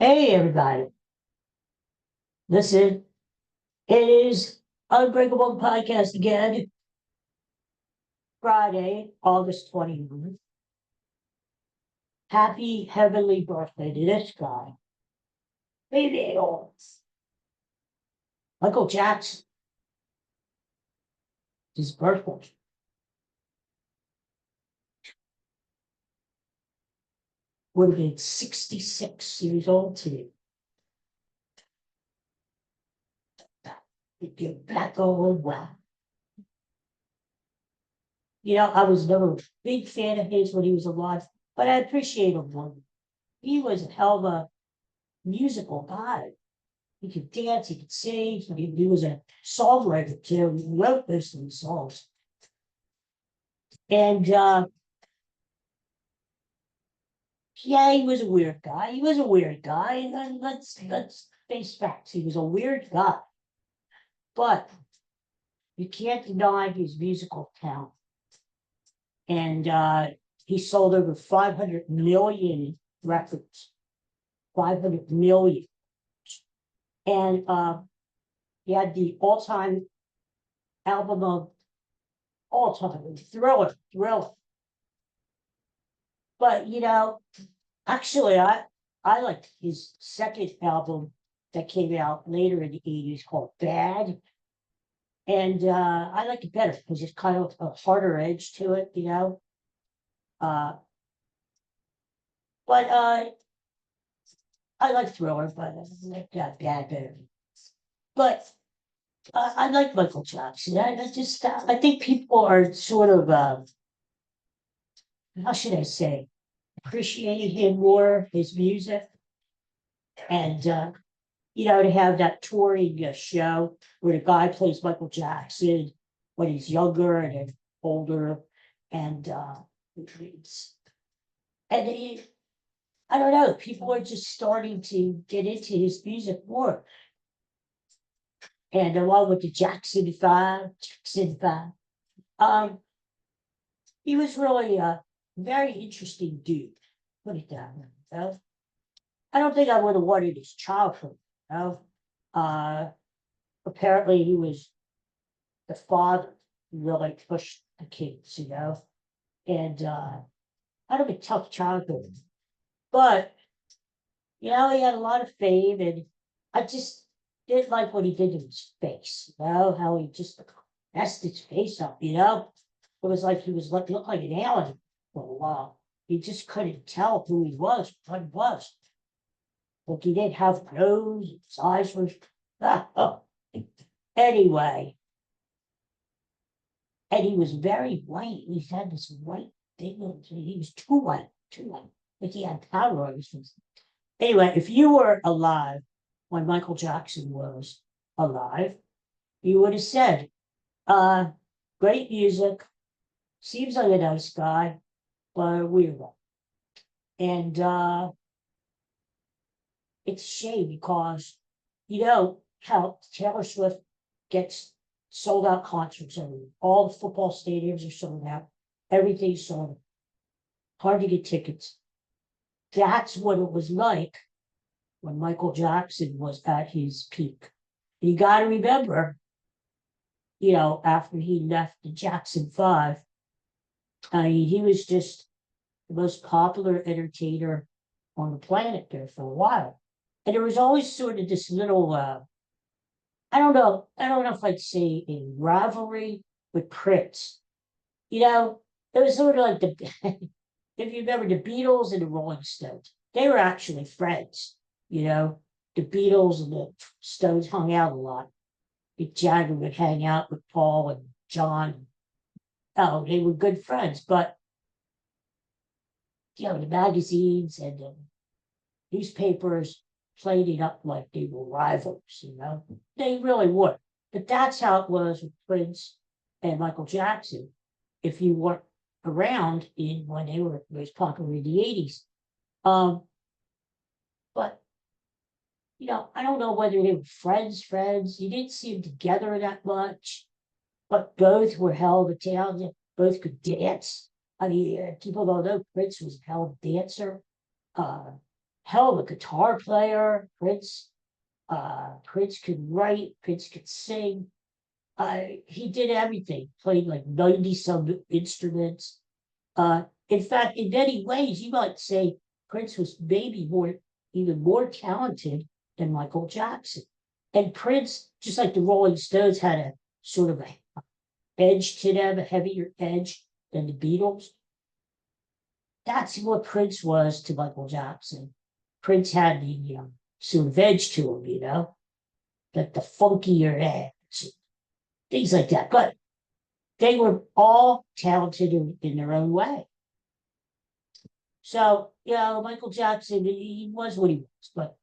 Hey, everybody. Listen, it is Unbreakable podcast again, Friday, August 21st. Happy heavenly birthday to this guy. Baby Michael Jackson, his birthday. Would have been 66 years old today. If you're back on, wow. I was never a big fan of his when he was alive, but I appreciate him when he was a hell of a musical guy. He could dance, he could sing, he was a songwriter too. He wrote most of the songs. And yeah, he was a weird guy. He was a weird guy. And let's face facts. He was a weird guy. But you can't deny his musical talent. And he sold over 500 million records. 500 million. And he had the all-time album of all time, Thriller. But actually, I liked his second album that came out later in the 80s called Bad. And I like it better because it's kind of a harder edge to it. Uh, but I like Thriller, but I like that Bad better. But I like Michael Jackson. I think people are sort of, how should I say, appreciating him more, his music. And to have that touring show where the guy plays Michael Jackson when he's younger and then older, and and I don't know, people are just starting to get into his music more, and along with the Jackson 5, um, he was really a very interesting dude. Put it that way. I don't think I would have wanted his childhood. You know? Uh, Apparently, he was the father really pushed the kids. And kind of a tough childhood. But, he had a lot of fame, and I just didn't like what he did to his face, how he just messed his face up. It was like he was looked like an alien for a while. You just couldn't tell who he was, what he was. Like he didn't have a nose, his eyes were. Anyway, and he was very white. He had this white thing. He was too white. Like he had powder on his face. Anyway, if you were alive when Michael Jackson was alive, you would have said, uh, great music, seems like a nice guy, but a weirdo. And it's a shame because, how Taylor Swift gets sold out concerts everywhere. All the football stadiums are sold out. Everything's sold out. Hard to get tickets. That's what it was like when Michael Jackson was at his peak. You got to remember, after he left the Jackson 5, I mean, he was just the most popular entertainer on the planet there for a while. And there was always sort of this little, I don't know if I'd say a rivalry with Prince. It was sort of like if you remember the Beatles and the Rolling Stones, they were actually friends. You know, the Beatles and the Stones hung out a lot. Mick Jagger would hang out with Paul and John. Oh, they were good friends, but the magazines and the newspapers played it up like they were rivals. They really were. But that's how it was with Prince and Michael Jackson. If you weren't around in when they were most popular in the 80s. Um, but I don't know whether they were friends. You didn't see them together that much, but both were hell of a talent. Both could dance. I mean, people don't know Prince was a hell of a dancer. Uh, hell of a guitar player. Prince could write, Prince could sing. He did everything, played like 90 some instruments. In fact, in many ways, you might say Prince was maybe even more talented than Michael Jackson. And Prince, just like the Rolling Stones, had a sort of a edge to them, a heavier edge than the Beatles. That's what Prince was to Michael Jackson. Prince had the sort of edge to him, like the funkier edge, things like that. But they were all talented in their own way. So, Michael Jackson, he was what he was, but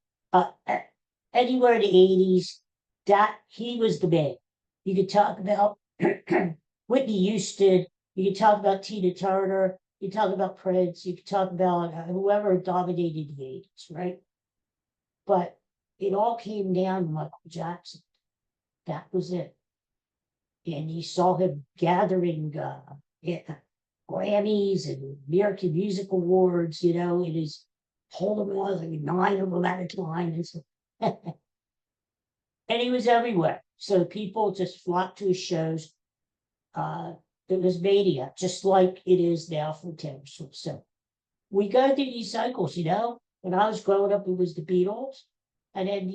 anywhere in the 80s, that he was the man. You could talk about Whitney Houston, you could talk about Tina Turner, you could talk about Prince, you could talk about whoever dominated the 80s, right? But it all came down to Michael Jackson. That was it. And you saw him gathering Grammys and American Music Awards, in his holding on like 9 of them at a time. And, so, and he was everywhere. So people just flocked to his shows. It was mania, just like it is now for Taylor Swift. So we go through these cycles, When I was growing up, it was the Beatles. And then,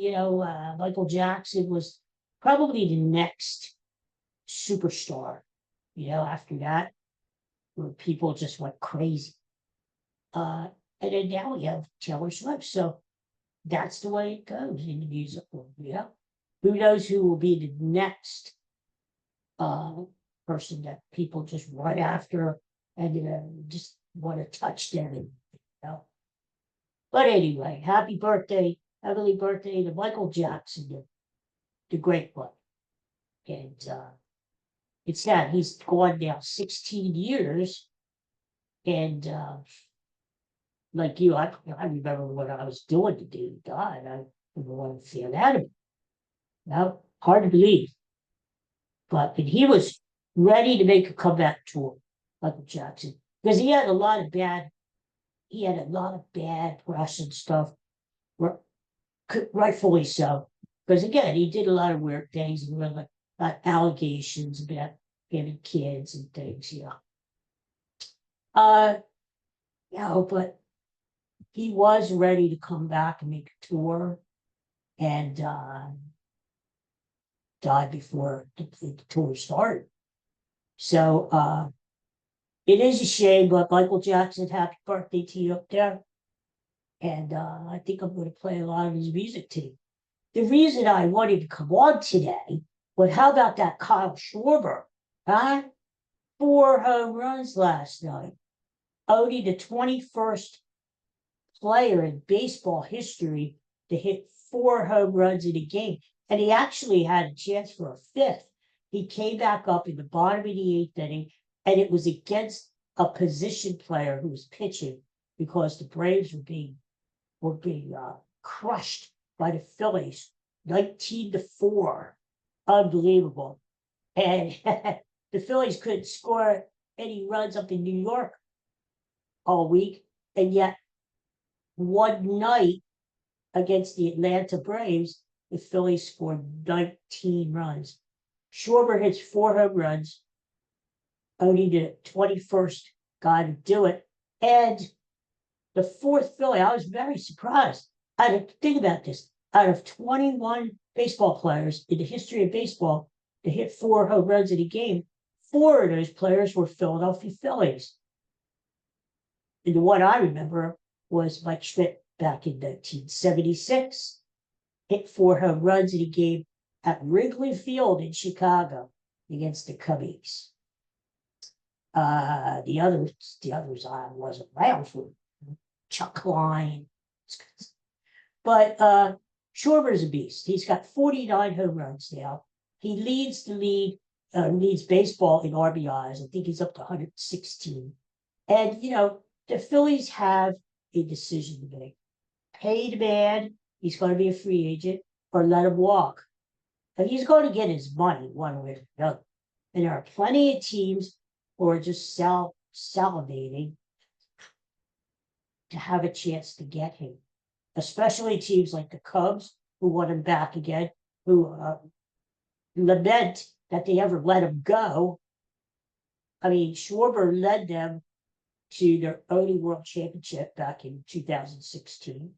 Michael Jackson was probably the next superstar, after that, where people just went crazy. And then now we have Taylor Swift. So that's the way it goes in the music world, Who knows who will be the next person that people just run after and just want to touch them, But anyway, happy birthday, heavenly birthday to Michael Jackson, the great one. And it's that he's gone now 16 years. And like you, I remember what I was doing to do. God, I never want to feel that of him. Hard to believe. And he was ready to make a comeback tour, Michael Jackson, because he had a lot of bad press and stuff, rightfully so. Because again, he did a lot of weird things, and allegations about having kids and things, but he was ready to come back and make a tour, and died before the tour started. So it is a shame, but Michael Jackson, happy birthday to you up there. And I think I'm going to play a lot of his music to you. The reason I wanted to come on today was, how about that Kyle Schwarber? Huh? 4 home runs last night. Only the 21st player in baseball history to hit 4 home runs in a game. And he actually had a chance for a 5th. He came back up in the bottom of the 8th inning, and it was against a position player who was pitching, because the Braves were being crushed by the Phillies, 19-4. Unbelievable. And the Phillies couldn't score any runs up in New York all week. And yet, one night against the Atlanta Braves, the Phillies scored 19 runs. Schwarber hits 4 home runs, only the 21st guy to do it. And the 4th Philly, I was very surprised. I had to think about this. Out of 21 baseball players in the history of baseball to hit 4 home runs in a game, 4 of those players were Philadelphia Phillies. And the one I remember was Mike Schmidt back in 1976. Hit 4 home runs in a game at Wrigley Field in Chicago against the Cubbies. The others I wasn't around for. Chuck Klein. But Schwarber's a beast. He's got 49 home runs now. He leads the league, leads baseball in RBIs. I think he's up to 116. And, the Phillies have a decision to make. Pay the man, he's going to be a free agent, or let him walk. And he's going to get his money one way or another. And there are plenty of teams who are just salivating to have a chance to get him. especially teams like the Cubs, who want him back again, who lament that they ever let him go. I mean, Schwarber led them to their only world championship back in 2016.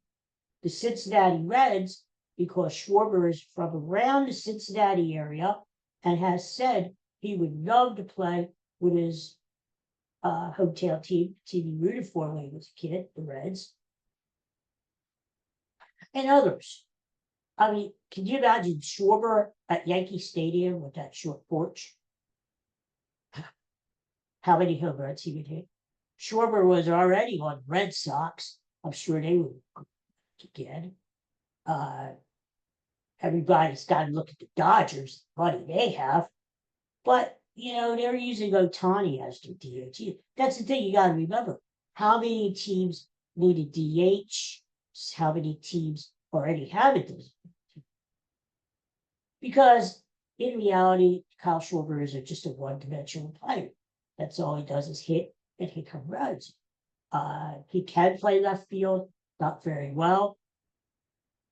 The Cincinnati Reds, because Schwarber is from around the Cincinnati area and has said he would love to play with his hometown team he rooted for when he was a kid, the Reds, and others. I mean, can you imagine Schwarber at Yankee Stadium with that short porch? How many home runs he would hit? Schwarber was already on Red Sox. I'm sure they would again. Everybody's got to look at the Dodgers, the money they have. But, they're using Ohtani as their DH. That's the thing you got to remember. How many teams need a DH? How many teams already have it? Because in reality, Kyle Schwarber is just a one-dimensional player. That's all he does is hit and hit home runs. He can play left field, not very well,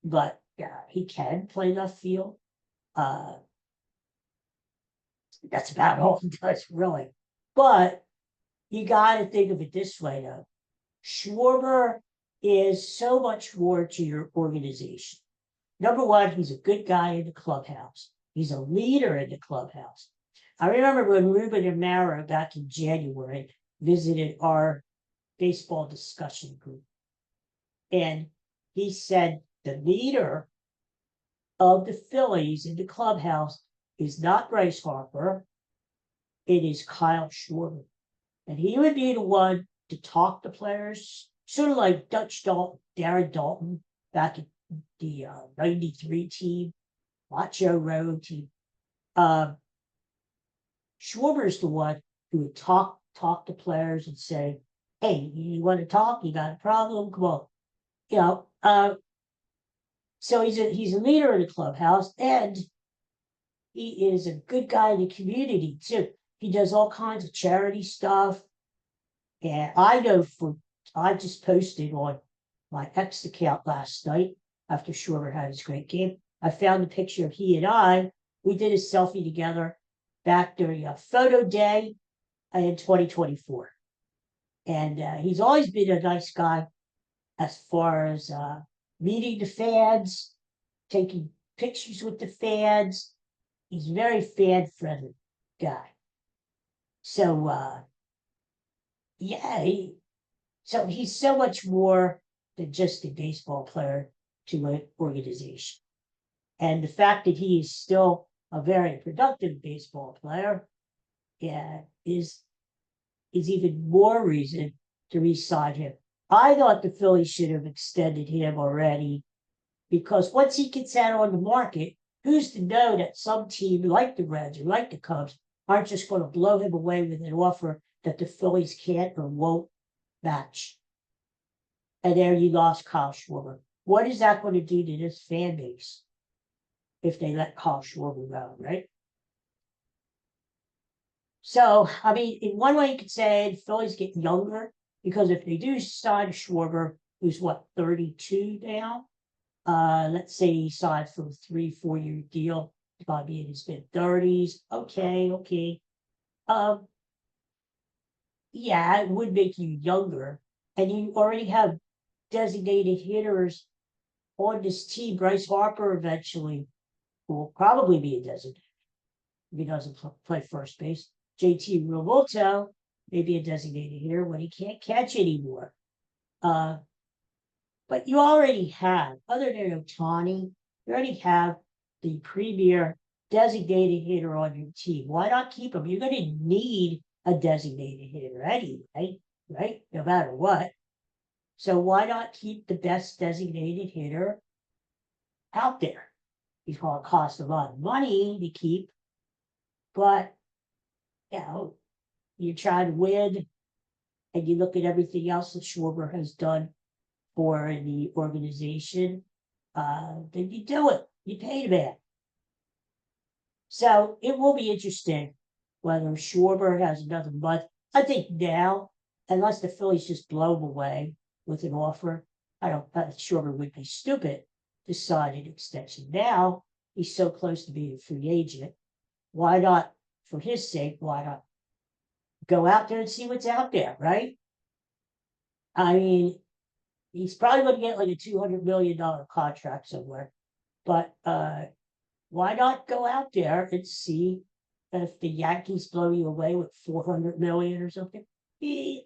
but yeah, he can play left field. That's about all he does, really. But you got to think of it this way, though. Schwarber is so much more to your organization. Number one, he's a good guy in the clubhouse. He's a leader in the clubhouse. I remember when Ruben Amaro back in January visited our baseball discussion group. And he said the leader of the Phillies in the clubhouse is not Bryce Harper. It is Kyle Schwarber. And he would be the one to talk to players, sort of like Dutch Dalton, Darren Dalton back in the 93 team, Macho Road team. Schwarber is the one who would talk to players and say, hey, you want to talk? You got a problem? Come on. So he's a leader in the clubhouse, and he is a good guy in the community too. He does all kinds of charity stuff. And I just posted on my X account last night after Schwarber had his great game. I found a picture of he and I. We did a selfie together back during a photo day in 2024. And he's always been a nice guy as far as meeting the fans, taking pictures with the fans. He's a very fan-friendly guy. So, so he's so much more than just a baseball player to an organization. And the fact that he is still a very productive baseball player is even more reason to re-sign him. I thought the Phillies should have extended him already, because once he gets out on the market, who's to know that some team like the Reds or like the Cubs aren't just going to blow him away with an offer that the Phillies can't or won't match. And there you lost Kyle Schwarber. What is that going to do to this fan base if they let Kyle Schwarber go, right? So, I mean, in one way you could say the Phillies get younger, because if they do sign Schwarber, who's 32 now, let's say he signed for a 3-4 year deal, probably in his mid-30s. Okay. Yeah, it would make you younger. And you already have designated hitters on this team. Bryce Harper eventually will probably be a designated if he doesn't play first base. JT Realmuto may be a designated hitter when he can't catch anymore. But you already have, other than Ohtani, you already have the premier designated hitter on your team. Why not keep him? You're going to need a designated hitter anyway, right? No matter what. So why not keep the best designated hitter out there? He's going to cost a lot of money to keep, but you're trying to win, and you look at everything else that Schwarber has done for the organization, then you do it. You pay the man. So it will be interesting whether Schwarber has another month. I think now, unless the Phillies just blow him away with an offer, I don't, Schwarber would be stupid to sign an extension. Now he's so close to being a free agent. Why not, for his sake, why not go out there and see what's out there, right? I mean, he's probably going to get like a $200 million contract somewhere, but why not go out there and see if the Yankees blow you away with 400 million or something? He'd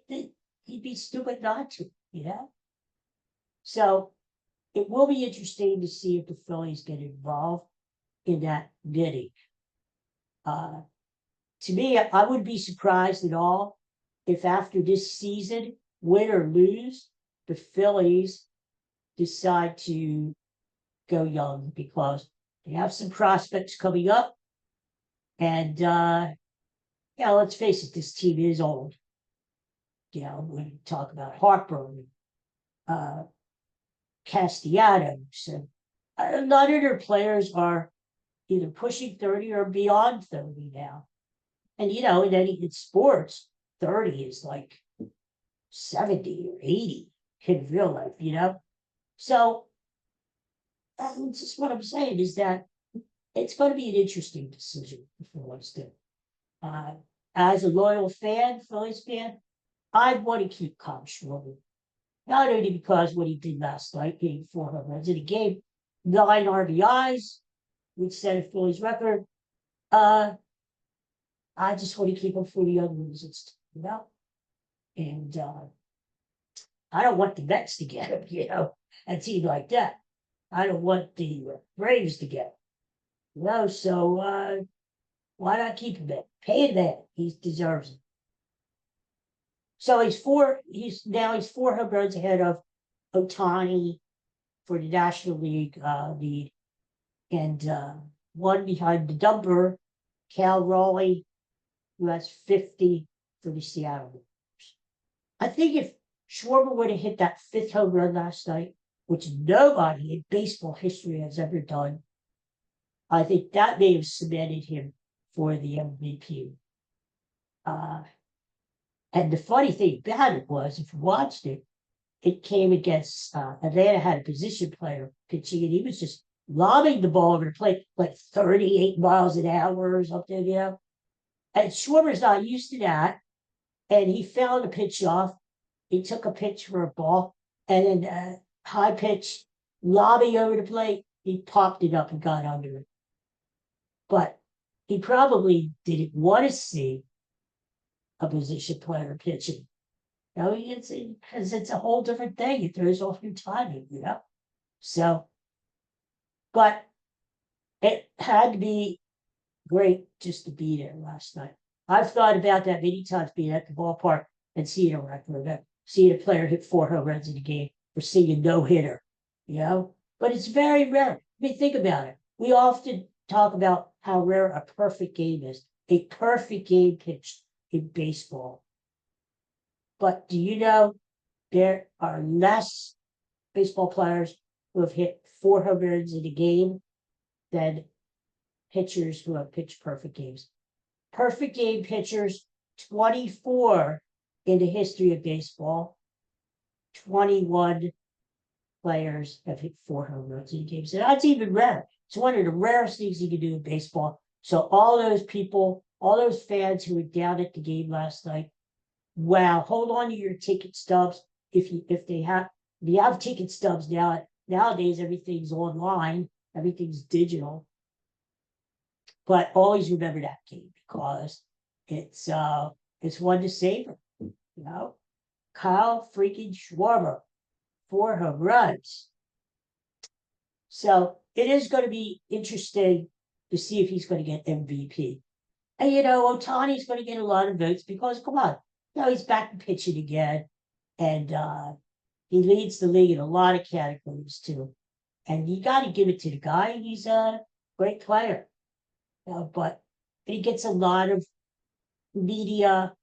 be stupid not to, you know? So it will be interesting to see if the Phillies get involved in that bidding. To me, I wouldn't be surprised at all if after this season, win or lose, the Phillies decide to go young because they have some prospects coming up. And yeah, let's face it, this team is old. You know, when you talk about Harper and Castellanos, and a lot of their players are either pushing 30 or beyond 30 now. And you know, in sports, 30 is like 70 or 80 in real life, you know? So that's just what I'm saying is that it's going to be an interesting decision for what's done. As a loyal fan, Phillies fan, I want to keep Kyle Schwarber. Not only because what he did last night, getting 4 home runs in a game, 9 RBIs, which set a Phillies record. I just want to keep him for the other reasons, you know? And I don't want the Mets to get him, you know, a team like that. I don't want the Braves to get him, you know, so why not keep him there? Pay him that. He deserves it. So he's 4 home runs ahead of Ohtani for the National League lead, and 1 behind the dumper, Cal Raleigh, who has 50 for the Seattle Mariners. I think if Schwarber would have hit that 5th home run last night, which nobody in baseball history has ever done, I think that may have cemented him for the MVP. And the funny thing about it was, if you watched it, it came against Atlanta had a position player pitching, and he was just lobbing the ball over the plate like 38 miles an hour or something, you know. And Schwarber's not used to that, and he fouled a pitch off. He took a pitch for a ball, and then high pitch, lobbing over the plate. He popped it up and got under it. But he probably didn't want to see a position player pitching. You know, because it's a whole different thing. It throws off your timing, you know. So, but it had to be great just to be there last night. I've thought about that many times, being at the ballpark and seeing a record, seeing a player hit 4 home runs in a game, or seeing a no-hitter, you know. But it's very rare. I mean, think about it. We often talk about how rare a perfect game is. A perfect game pitched in baseball. But do you know there are less baseball players who have hit 4 home runs in a game than pitchers who have pitched perfect games? Perfect game pitchers, 24 in the history of baseball. 21 players have hit 4 home runs in games. And that's even rare. It's one of the rarest things you can do in baseball. So all those people, all those fans who were down at the game last night, wow, hold on to your ticket stubs. If you have ticket stubs nowadays, everything's online, everything's digital. But always remember that game, because it's one to savor, you know. Kyle freaking Schwarber, 4 home runs. So it is going to be interesting to see if he's going to get MVP. And you know, Ohtani's going to get a lot of votes because, come on, you know, he's back to pitching again, and he leads the league in a lot of categories too. And you got to give it to the guy. He's a great player. But he gets a lot of media,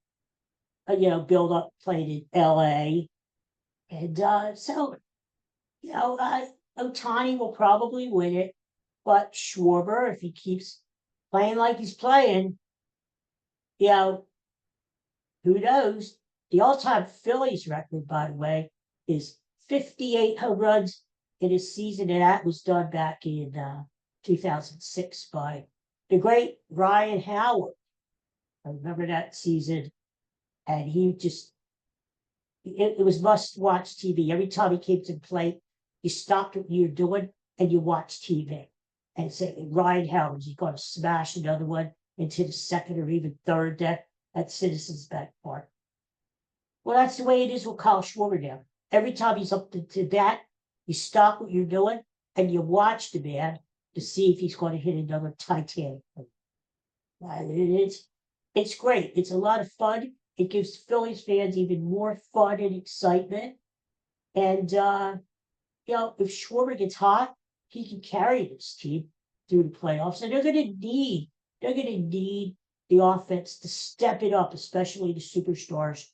you know, build up playing in LA. And so, you know, Ohtani will probably win it. But Schwarber, if he keeps playing like he's playing, you know, who knows? The all-time Phillies record, by the way, is 58 home runs in a season, and that was done back in 2006 by the great Ryan Howard. I remember that season, and it was must-watch TV. Every time he came to the plate, you stopped what you were doing and you watched TV. And say, Ryan Howard, he's going to smash another one into the second or even third deck at Citizens Bank Park. Well, that's the way it is with Kyle Schwarber now. Every time he's up to bat, you stop what you're doing and you watch the man to see if he's going to hit another Titanic. It's great. It's a lot of fun. It gives Phillies fans even more fun and excitement. And, if Schwarber gets hot, he can carry this team through the playoffs. And they're going to need the offense to step it up, especially the superstars.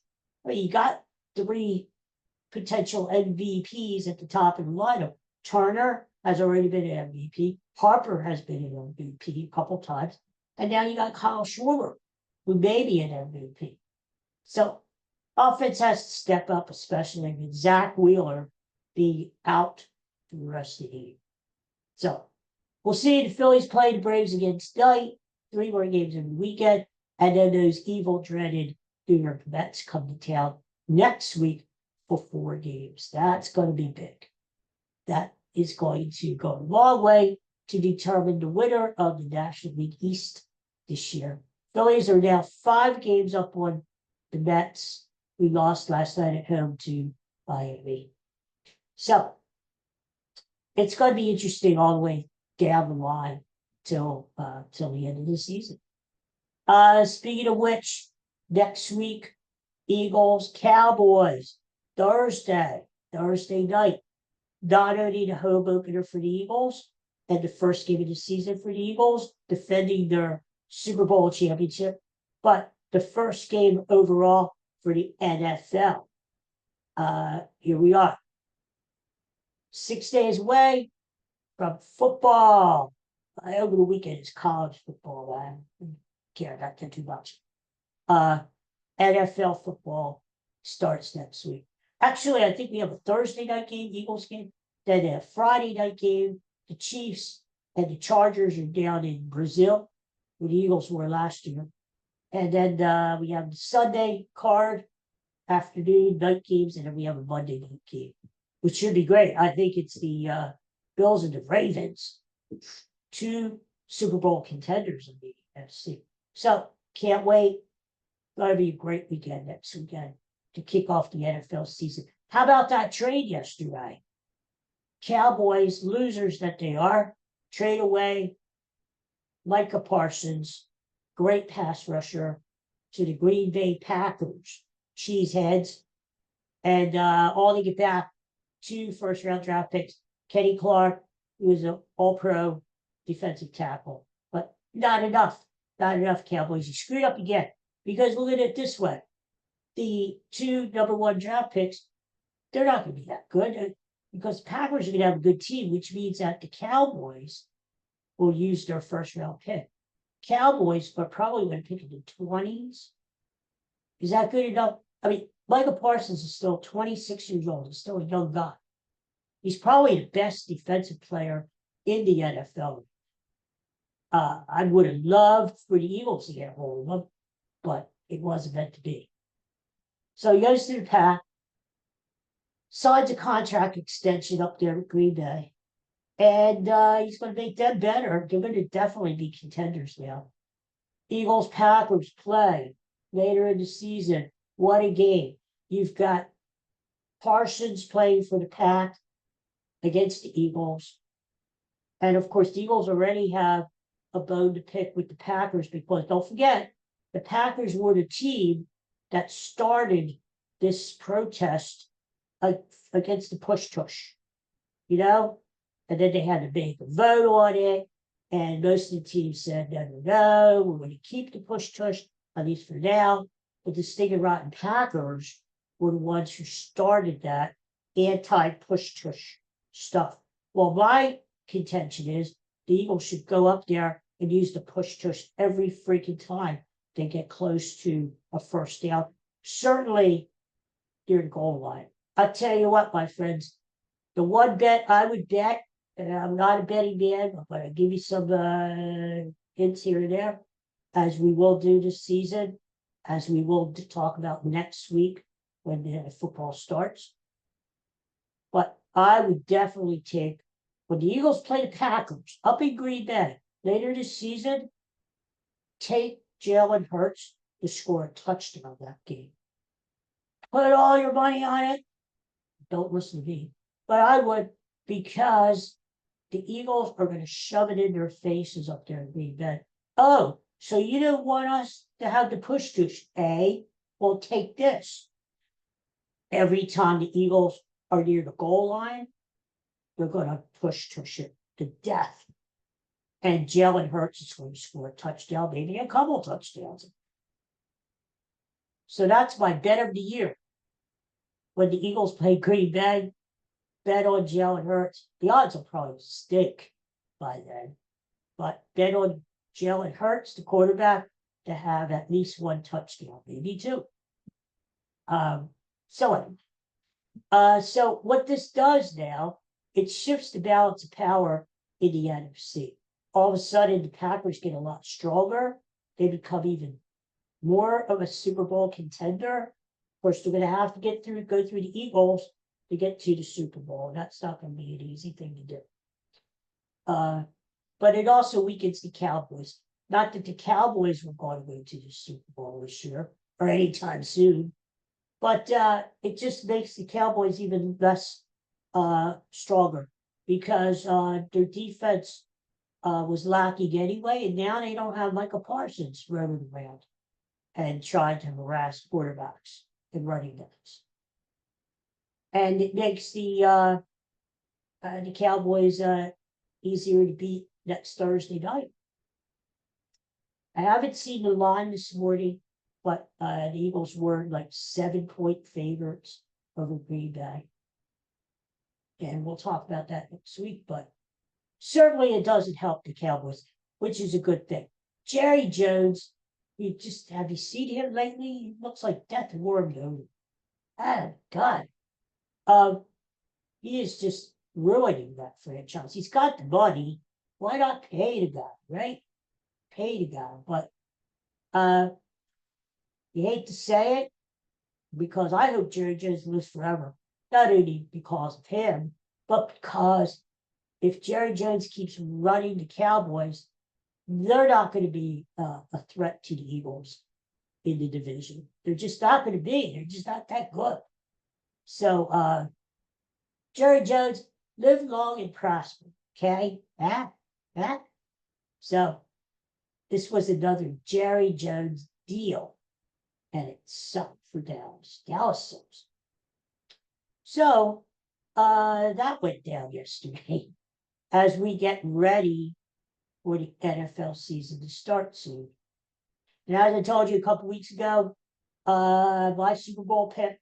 I mean, you got 3 potential MVPs at the top of the lineup. Turner has already been an MVP. Harper has been an MVP a couple times. And now you got Kyle Schwarber, who may be an MVP. So offense has to step up, especially with Zach Wheeler being out for the rest of the year. So we'll see the Phillies play the Braves against tonight. 3 more games every weekend. And then those evil, dreaded New York Mets come to town next week for 4 games. That's going to be big. That is going to go a long way to determine the winner of the National League East this year. Phillies are now 5 games up on the Mets. We lost last night at home to Miami. So it's going to be interesting all the way down the line till the end of the season. Speaking of which, next week, Eagles, Cowboys, Thursday night. Not only the home opener for the Eagles and the first game of the season for the Eagles, defending their Super Bowl championship, but the first game overall for the NFL. Here we are. 6 days away from football. Over the weekend is college football. I don't care about that too much. NFL football starts next week. Actually, I think we have a Thursday night game, Eagles game, then a Friday night game. The Chiefs and the Chargers are down in Brazil, where the Eagles were last year. And then we have the Sunday card, afternoon, night games, and then we have a Monday night game, which should be great. I think it's the Bills and the Ravens, 2 Super Bowl contenders in the NFC. So, can't wait. Going to be a great weekend next weekend to kick off the NFL season. How about that trade yesterday? Cowboys, losers that they are, trade away Micah Parsons, great pass rusher, to the Green Bay Packers, cheeseheads, and all they get back 2 first-round draft picks. Kenny Clark, who was an all-pro defensive tackle, but not enough. Not enough, Cowboys. You screwed up again. Because look at it this way. The 2 number 1 draft picks, they're not going to be that good because Packers are going to have a good team, which means that the Cowboys will use their first-round pick. Cowboys are probably going to pick in the 20s. Is that good enough? I mean, Michael Parsons is still 26 years old. He's still a young guy. He's probably the best defensive player in the NFL. I would have loved for the Eagles to get a hold of him, but it wasn't meant to be. So he goes to the Pack, signs a contract extension up there at Green Bay, and he's going to make them better. They're going to definitely be contenders now. Eagles Packers play later in the season. What a game. You've got Parsons playing for the Pack against the Eagles. And of course, the Eagles already have a bone to pick with the Packers because don't forget, the Packers were the team that started this protest against the push-tush, and then they had to make a vote on it, and most of the teams said, no, we're going to keep the push-tush, at least for now, but the stinking rotten Packers were the ones who started that anti-push-tush stuff. Well, my contention is the Eagles should go up there and use the push-tush every freaking time they get close to a first down, certainly near the goal line. I'll tell you what, my friends, the one bet I would bet, and I'm not a betting man, but I'll give you some hints here and there, as we will do this season, as we will talk about next week when the football starts. But I would definitely take, when the Eagles play the Packers up in Green Bay later this season, take Jalen Hurts to score a touchdown that game. Put all your money on it. Don't listen to me. But I would, because the Eagles are going to shove it in their faces up there in Green Bay. Oh, so you don't want us to have the push tush? Well, take this. Every time the Eagles are near the goal line, they're going to push tush it to death. And Jalen Hurts is going to score a touchdown, maybe a couple touchdowns. So that's my bet of the year. When the Eagles play Green Bay, bet on Jalen Hurts. The odds will probably stink by then. But bet on Jalen Hurts, the quarterback, to have at least one touchdown, maybe two. So what this does now, it shifts the balance of power in the NFC. All of a sudden, the Packers get a lot stronger. They become even more of a Super Bowl contender. Of course, they're going to have to go through the Eagles to get to the Super Bowl. And that's not going to be an easy thing to do. But it also weakens the Cowboys. Not that the Cowboys were going to go to the Super Bowl this year or anytime soon, but it just makes the Cowboys even less stronger because their defense was lacking anyway, and now they don't have Michael Parsons running around and trying to harass quarterbacks and running backs. And it makes the Cowboys easier to beat next Thursday night. I haven't seen the line this morning, but the Eagles were like 7-point favorites over Green Bay. And we'll talk about that next week, but certainly it doesn't help the Cowboys, which is a good thing. Jerry Jones, have you seen him lately? He looks like death warmed over. Oh, God. He is just ruining that franchise. He's got the money. Why not pay the guy, right? Pay the guy. But you hate to say it, because I hope Jerry Jones lives forever. Not only because of him, but because if Jerry Jones keeps running the Cowboys, they're not going to be a threat to the Eagles in the division. They're just not going to be. They're just not that good. So, Jerry Jones, live long and prosper. Okay? So, this was another Jerry Jones deal. And it sucked for Dallas. Dallas sucks. So, that went down yesterday as we get ready for the NFL season to start soon. And as I told you a couple weeks ago, my Super Bowl pick,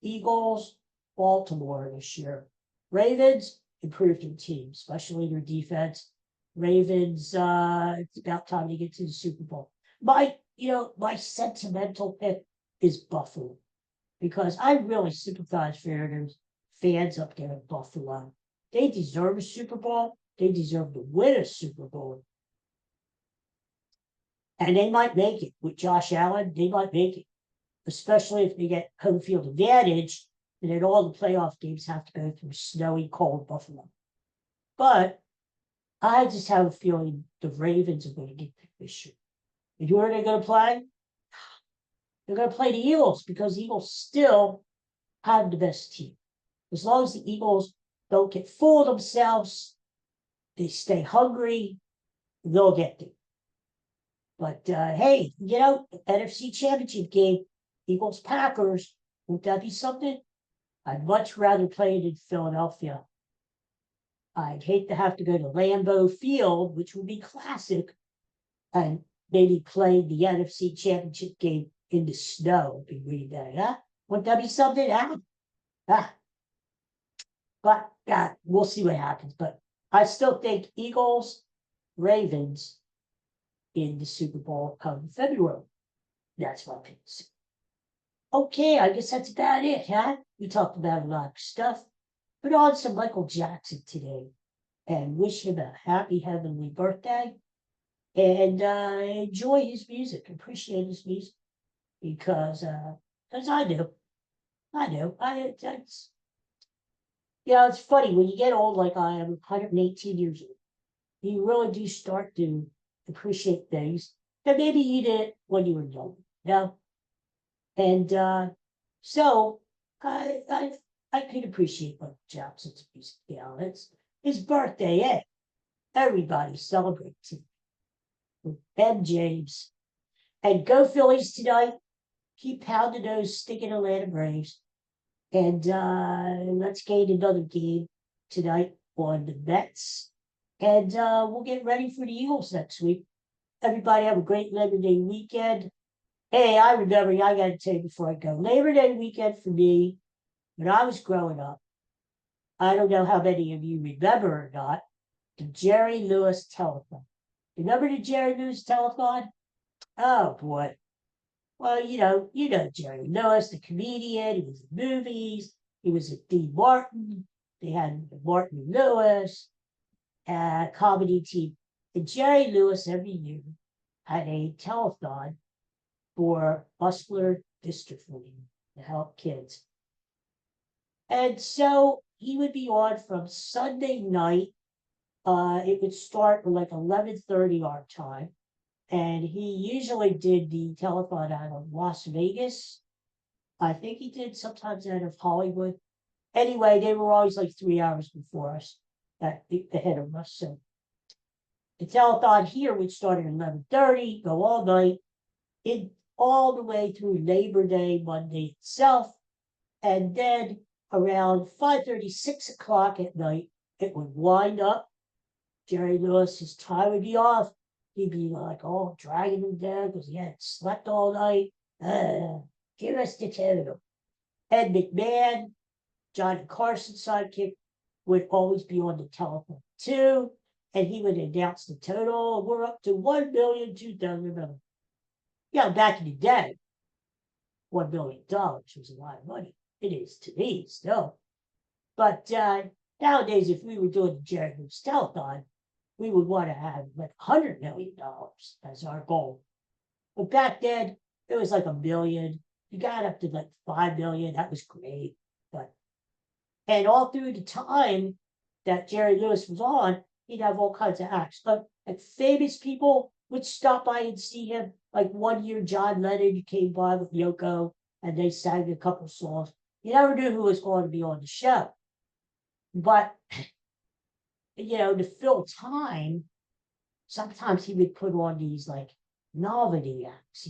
Eagles, Baltimore this year. Ravens improved their team, especially their defense. Ravens, it's about time to get to the Super Bowl. My sentimental pick is Buffalo, because I really sympathize for those fans up there in Buffalo. They deserve a Super Bowl. They deserve to win a Super Bowl. And they might make it with Josh Allen. They might make it, especially if they get home field advantage, and then all the playoff games have to go through snowy, cold Buffalo. But I just have a feeling the Ravens are going to get picked this year. And who are they going to play? They're going to play the Eagles, because the Eagles still have the best team. As long as the Eagles don't get full of themselves, they stay hungry, they'll get there. But hey, NFC Championship game, Eagles Packers, won't that be something? I'd much rather play it in Philadelphia. I'd hate to have to go to Lambeau Field, which would be classic, and maybe play the NFC Championship game in the snow in Green Bay. Huh? Wouldn't that be something? But we'll see what happens. But I still think Eagles, Ravens in the Super Bowl come February. That's my pick. Okay, I guess that's about it, huh? We talked about a lot of stuff. Put on some Michael Jackson today and wish him a happy heavenly birthday. And enjoy his music, appreciate his music because I do, I do. That's it's funny when you get old like I am, 118 years old. You really do start to appreciate things that maybe you did when you were young, you know. And so I I I could appreciate Michael Jackson's music. It's his birthday, eh? Everybody celebrates it with Ben James. And go Phillies tonight. Keep pounding those stinking Atlanta Braves. And let's gain another game tonight on the Mets. And we'll get ready for the Eagles next week. Everybody have a great Labor Day weekend. Hey, I remember, I got to tell you before I go, Labor Day weekend for me, when I was growing up, I don't know how many of you remember or not, the Jerry Lewis telethon. Remember the Jerry Lewis telethon? Oh boy. Well, you know Jerry Lewis, the comedian. He was in movies. He was at Dean Martin. They had Martin Lewis, comedy team. And Jerry Lewis every year had a telethon for muscular dystrophy to help kids. And so he would be on from Sunday night. It would start at like 11:30 our time. And he usually did the telethon out of Las Vegas. I think he did sometimes out of Hollywood. Anyway, they were always like 3 hours before us, ahead of us. So the telethon here would start at 11:30, go all night, all the way through Labor Day Monday itself, and then around 5:30, 6 o'clock at night, it would wind up. Jerry Lewis, his tie would be off. He'd be like, oh, dragging him down because he hadn't slept all night. Give us the total. Ed McMahon, Johnny Carson's sidekick, would always be on the telephone too, and he would announce the total. We're up to 1,002,000. Yeah, back in the day, $1 million was a lot of money. It is to me still. But nowadays, if we were doing the Jerry Lewis telethon, we would want to have like $100 million as our goal. But back then, it was like 1 million. You got up to like 5 million. That was great. And all through the time that Jerry Lewis was on, he'd have all kinds of acts. Like famous people would stop by and see him. Like one year, John Lennon came by with Yoko, and they sang a couple songs. You never knew who was going to be on the show. But to fill time, sometimes he would put on these like novelty acts,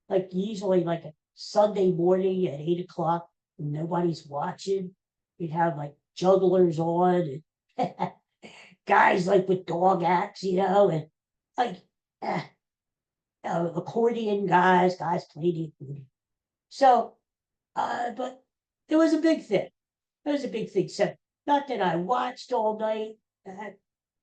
like usually like a Sunday morning at 8 o'clock when nobody's watching. We'd have like jugglers on and guys like with dog acts, and like accordion guys playing the accordion. So, but it was a big thing. It was a big thing. So, not that I watched all night,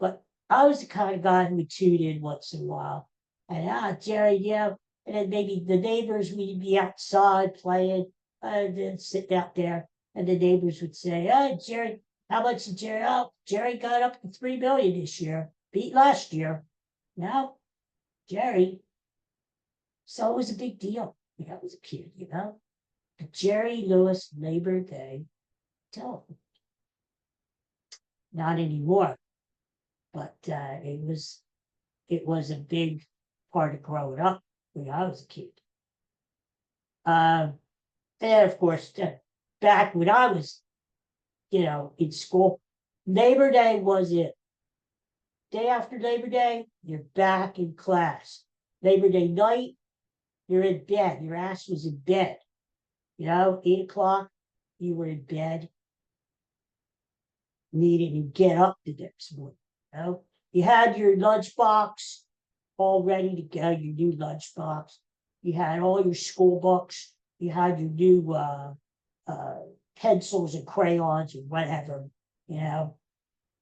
but I was the kind of guy who would tune in once in a while. And Jerry, and then maybe the neighbors, we'd be outside playing, and then sitting out there, and the neighbors would say, "Oh, Jerry, how much did Jerry? Oh, Jerry got up to 3 million this year, beat last year." Now, Jerry, so it was a big deal when I was a kid, The Jerry Lewis Labor Day telephone. Not anymore, but it was a big part of growing up when I was a kid. And of course, back when I was, in school, Labor Day was it. Day after Labor Day, you're back in class. Labor Day night, you're in bed. Your ass was in bed. 8 o'clock, you were in bed, needing to get up the next morning. You had your lunchbox all ready to go, your new lunchbox. You had all your school books. You had your new pencils and crayons and whatever,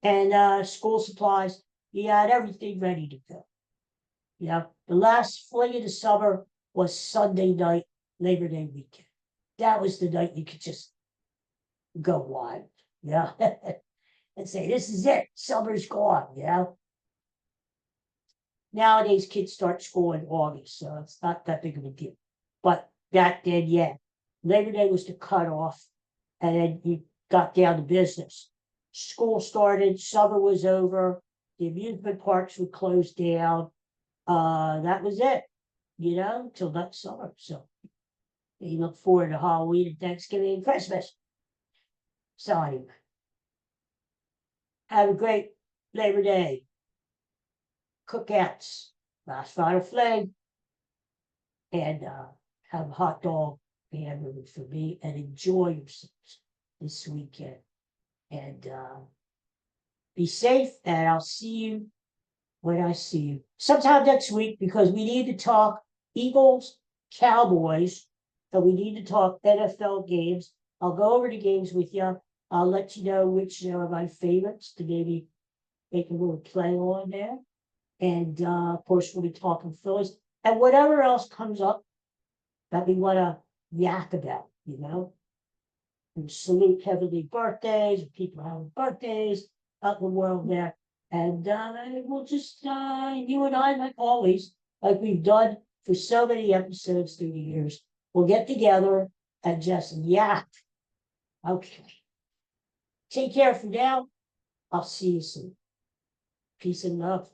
and school supplies. You had everything ready to go. The last fling of the summer was Sunday night, Labor Day weekend. that was the night you could just go wild, yeah, and say, this is it, summer's gone, Nowadays, kids start school in August, so it's not that big of a deal. But back then, yeah, Labor Day was the cutoff, and then you got down to business. School started, summer was over, the amusement parks would close down. That was it, till next summer. So you look forward to Halloween and Thanksgiving and Christmas. So anyway, have a great Labor Day. Cookouts, last final flag, and have a hot dog hamburger for me, and enjoy yourselves this weekend. And be safe, and I'll see you when I see you sometime next week, because we need to talk Eagles, Cowboys, and we need to talk NFL games. I'll go over the games with you. I'll let you know which are my favorites to maybe make a little play on there. And of course, we'll be talking Phillies and whatever else comes up that we want to yak about, And salute heavenly birthdays, people having birthdays out in the world there. And we'll just, you and I, like always, like we've done for so many episodes through the years, we'll get together and just yak. Okay. Take care for now. I'll see you soon. Peace and love.